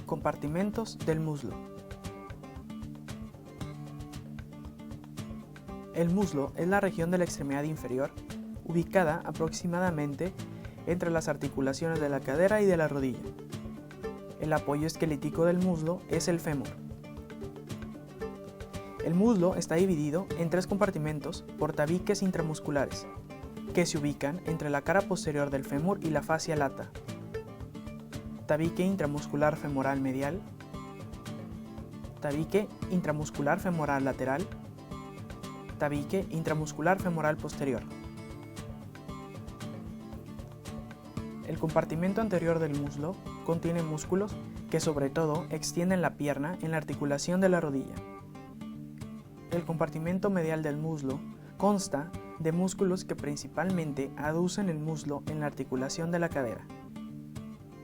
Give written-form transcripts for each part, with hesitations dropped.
Compartimentos del muslo. El muslo es la región de la extremidad inferior, ubicada aproximadamente entre las articulaciones de la cadera y de la rodilla. El apoyo esquelético del muslo es el fémur. El muslo está dividido en tres compartimentos por tabiques intramusculares, que se ubican entre la cara posterior del fémur y la fascia lata. Tabique intramuscular femoral medial, tabique intramuscular femoral lateral, tabique intramuscular femoral posterior. El compartimento anterior del muslo contiene músculos que sobre todo extienden la pierna en la articulación de la rodilla. El compartimento medial del muslo consta de músculos que principalmente aducen el muslo en la articulación de la cadera.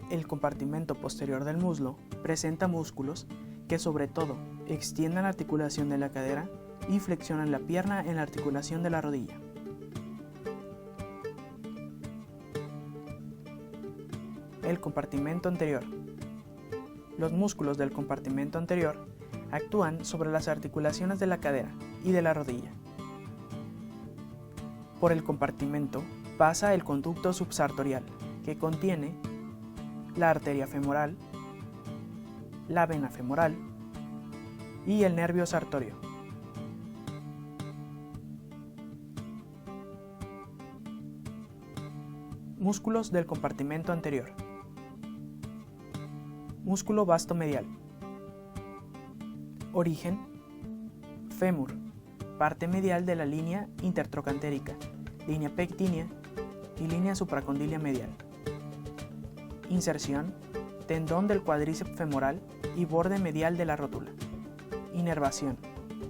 El compartimento posterior del muslo presenta músculos que sobre todo extienden la articulación de la cadera y flexionan la pierna en la articulación de la rodilla. El compartimento anterior. Los músculos del compartimento anterior actúan sobre las articulaciones de la cadera y de la rodilla. Por el compartimento pasa el conducto subsartorial, que contiene la arteria femoral, la vena femoral y el nervio sartorio. Músculos del compartimento anterior. Músculo vasto medial. Origen: fémur, parte medial de la línea intertrocantérica, línea pectínea y línea supracondilia medial. Inserción: tendón del cuádriceps femoral y borde medial de la rótula. Inervación: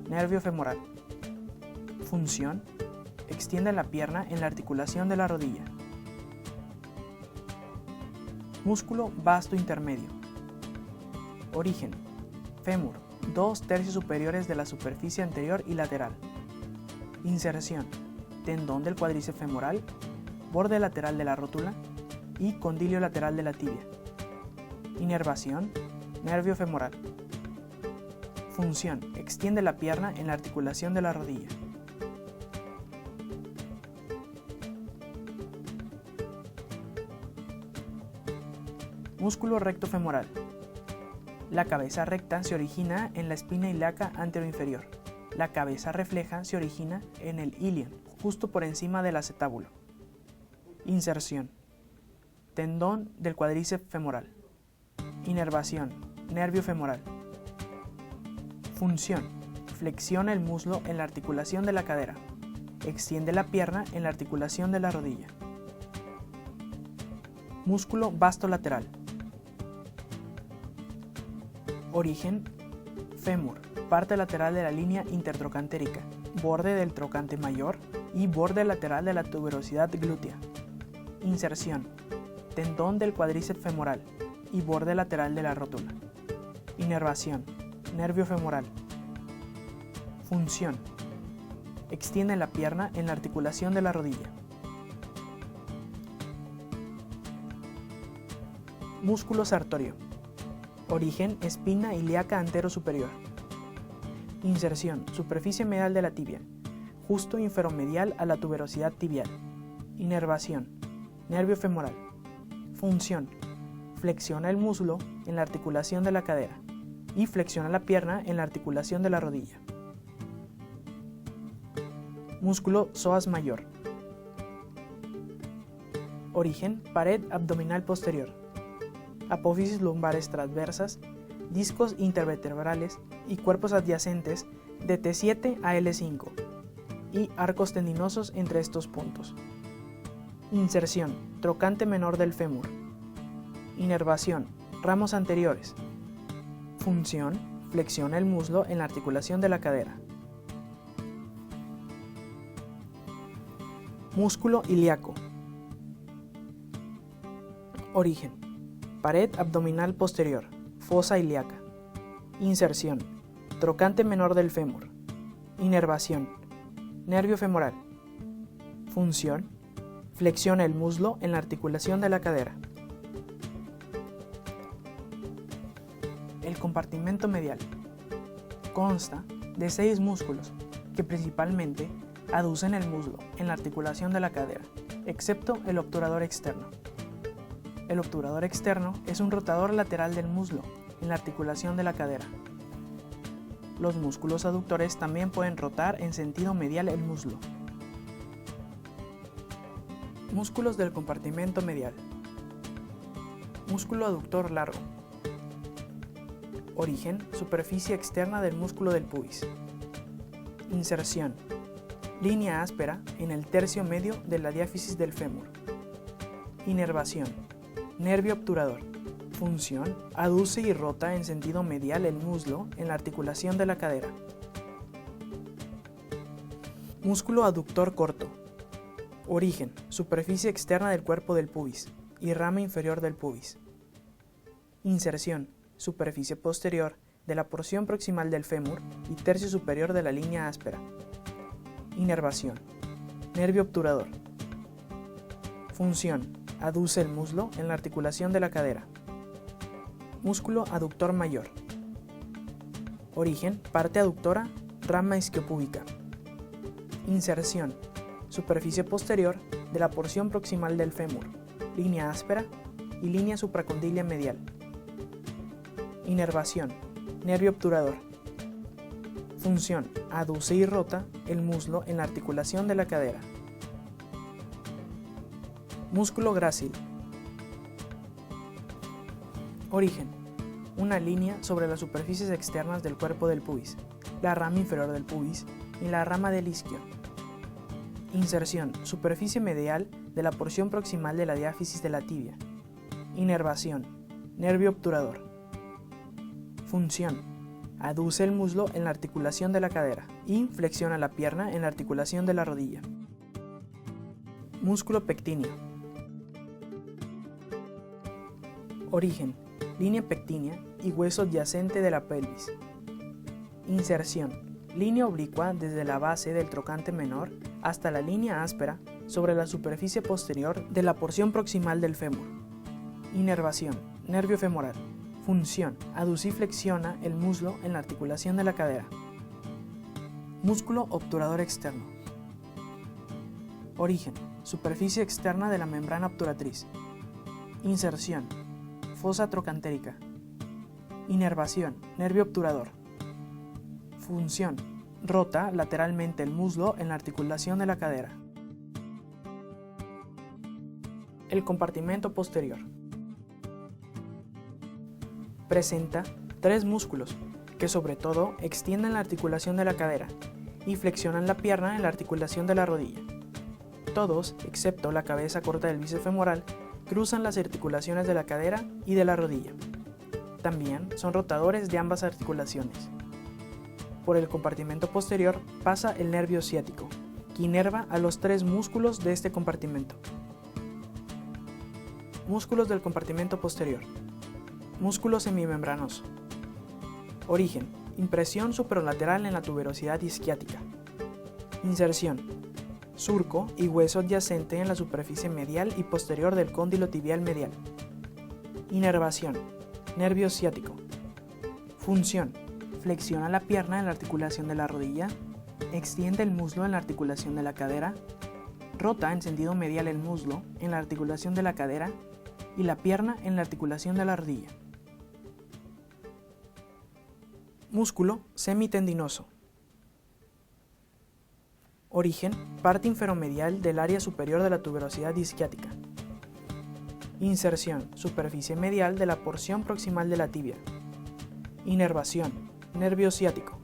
nervio femoral. Función: extiende la pierna en la articulación de la rodilla. Músculo vasto intermedio. Origen: fémur, 2/3 superiores de la superficie anterior y lateral. Inserción: tendón del cuádriceps femoral, borde lateral de la rótula y condilio lateral de la tibia. Inervación: nervio femoral. Función: extiende la pierna en la articulación de la rodilla. Músculo recto femoral. La cabeza recta se origina en la espina ilíaca anteroinferior. La cabeza refleja se origina en el ilion, justo por encima del acetábulo. Inserción: tendón del cuádriceps femoral. Inervación: nervio femoral. Función: flexiona el muslo en la articulación de la cadera. Extiende la pierna en la articulación de la rodilla. Músculo vasto lateral. Origen: fémur, parte lateral de la línea intertrocantérica, borde del trocante mayor y borde lateral de la tuberosidad glútea. Inserción: tendón del cuádriceps femoral y borde lateral de la rótula. Inervación: nervio femoral. Función: extiende la pierna en la articulación de la rodilla. Músculo sartorio. Origen: espina ilíaca antero superior. Inserción: superficie medial de la tibia, justo inferomedial a la tuberosidad tibial. Inervación: nervio femoral. Función: flexiona el muslo en la articulación de la cadera y flexiona la pierna en la articulación de la rodilla. Músculo psoas mayor. Origen: pared abdominal posterior. Apófisis lumbares transversas, discos intervertebrales y cuerpos adyacentes de T7 a L5 y arcos tendinosos entre estos puntos. Inserción: trocante menor del fémur. Inervación: ramos anteriores. Función: flexiona el muslo en la articulación de la cadera. Músculo ilíaco. Origen: pared abdominal posterior, fosa ilíaca. Inserción: trocante menor del fémur. Inervación: nervio femoral. Función: flexiona el muslo en la articulación de la cadera. El compartimento medial consta de 6 músculos que principalmente aducen el muslo en la articulación de la cadera, excepto el obturador externo. El obturador externo es un rotador lateral del muslo en la articulación de la cadera. Los músculos aductores también pueden rotar en sentido medial el muslo. Músculos del compartimento medial. Músculo aductor largo. Origen, superficie externa del músculo del pubis. Inserción, línea áspera en el tercio medio de la diáfisis del fémur. Inervación, nervio obturador. Función, aduce y rota en sentido medial el muslo en la articulación de la cadera. Músculo aductor corto. Origen, superficie externa del cuerpo del pubis y rama inferior del pubis. Inserción, superficie posterior de la porción proximal del fémur y tercio superior de la línea áspera. Inervación, nervio obturador. Función, aduce el muslo en la articulación de la cadera. Músculo aductor mayor. Origen, parte aductora, rama isquiopúbica. Inserción, superficie posterior de la porción proximal del fémur, línea áspera y línea supracondilia medial. Inervación, nervio obturador. Función, aduce y rota el muslo en la articulación de la cadera. Músculo grácil. Origen, una línea sobre las superficies externas del cuerpo del pubis, la rama inferior del pubis y la rama del isquio. Inserción, superficie medial de la porción proximal de la diáfisis de la tibia. Inervación, nervio obturador. Función, aduce el muslo en la articulación de la cadera y flexiona la pierna en la articulación de la rodilla. Músculo pectíneo. Origen, línea pectínea y hueso adyacente de la pelvis. Inserción, línea oblicua desde la base del trocante menor hasta la línea áspera sobre la superficie posterior de la porción proximal del fémur. Inervación, nervio femoral. Función, aduce y flexiona el muslo en la articulación de la cadera. Músculo obturador externo. Origen, superficie externa de la membrana obturatriz. Inserción, fosa trocantérica. Inervación, nervio obturador. Función, rota lateralmente el muslo en la articulación de la cadera. El compartimento posterior. Presenta 3 músculos que sobre todo extienden la articulación de la cadera y flexionan la pierna en la articulación de la rodilla. Todos, excepto la cabeza corta del bíceps femoral, cruzan las articulaciones de la cadera y de la rodilla. También son rotadores de ambas articulaciones. Por el compartimento posterior pasa el nervio ciático, que inerva a los 3 músculos de este compartimento. Músculos del compartimento posterior. Músculo semimembranoso. Origen, impresión superolateral en la tuberosidad isquiática. Inserción, surco y hueso adyacente en la superficie medial y posterior del cóndilo tibial medial. Inervación, nervio ciático. Función, flexiona la pierna en la articulación de la rodilla, extiende el muslo en la articulación de la cadera, rota en sentido medial el muslo en la articulación de la cadera y la pierna en la articulación de la rodilla. Músculo semitendinoso. Origen, parte inferomedial del área superior de la tuberosidad isquiática. Inserción, superficie medial de la porción proximal de la tibia. Inervación, nervio ciático.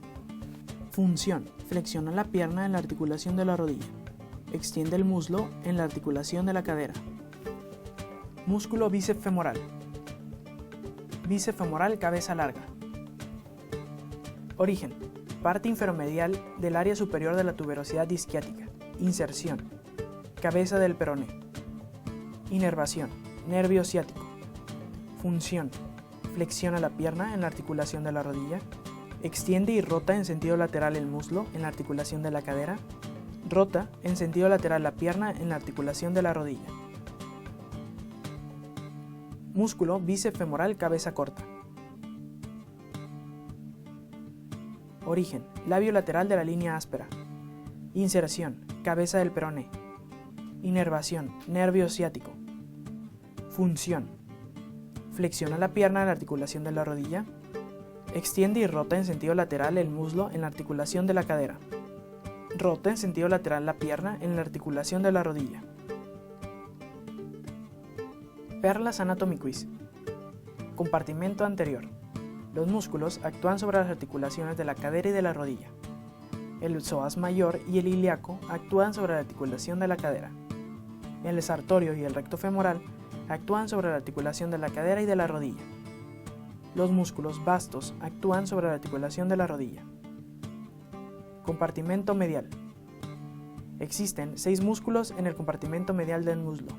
Función, flexiona la pierna en la articulación de la rodilla. Extiende el muslo en la articulación de la cadera. Músculo bíceps femoral. Bíceps femoral, cabeza larga. Origen, parte inferomedial del área superior de la tuberosidad isquiática. Inserción, cabeza del peroné. Inervación, nervio ciático. Función, flexiona la pierna en la articulación de la rodilla. Extiende y rota en sentido lateral el muslo en la articulación de la cadera. Rota en sentido lateral la pierna en la articulación de la rodilla. Músculo bíceps femoral, cabeza corta. Origen, labio lateral de la línea áspera. Inserción, cabeza del peroné. Inervación, nervio ciático. Función. Flexiona la pierna en la articulación de la rodilla. Extiende y rota en sentido lateral el muslo en la articulación de la cadera. Rota en sentido lateral la pierna en la articulación de la rodilla. Perlas Anatomy Quiz. Compartimento anterior. Los músculos actúan sobre las articulaciones de la cadera y de la rodilla. El psoas mayor y el ilíaco actúan sobre la articulación de la cadera. El sartorio y el recto femoral actúan sobre la articulación de la cadera y de la rodilla. Los músculos vastos actúan sobre la articulación de la rodilla. Compartimento medial. Existen 6 músculos en el compartimento medial del muslo.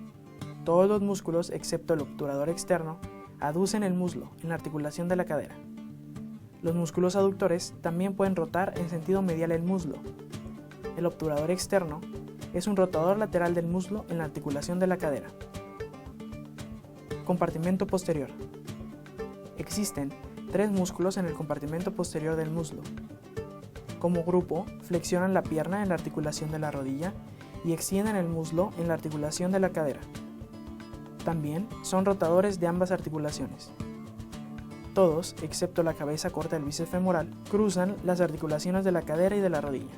Todos los músculos, excepto el obturador externo, aducen el muslo en la articulación de la cadera. Los músculos aductores también pueden rotar en sentido medial el muslo. El obturador externo es un rotador lateral del muslo en la articulación de la cadera. Compartimento posterior. Existen 3 músculos en el compartimento posterior del muslo. Como grupo, flexionan la pierna en la articulación de la rodilla y extienden el muslo en la articulación de la cadera. También son rotadores de ambas articulaciones. Todos, excepto la cabeza corta del bíceps femoral, cruzan las articulaciones de la cadera y de la rodilla.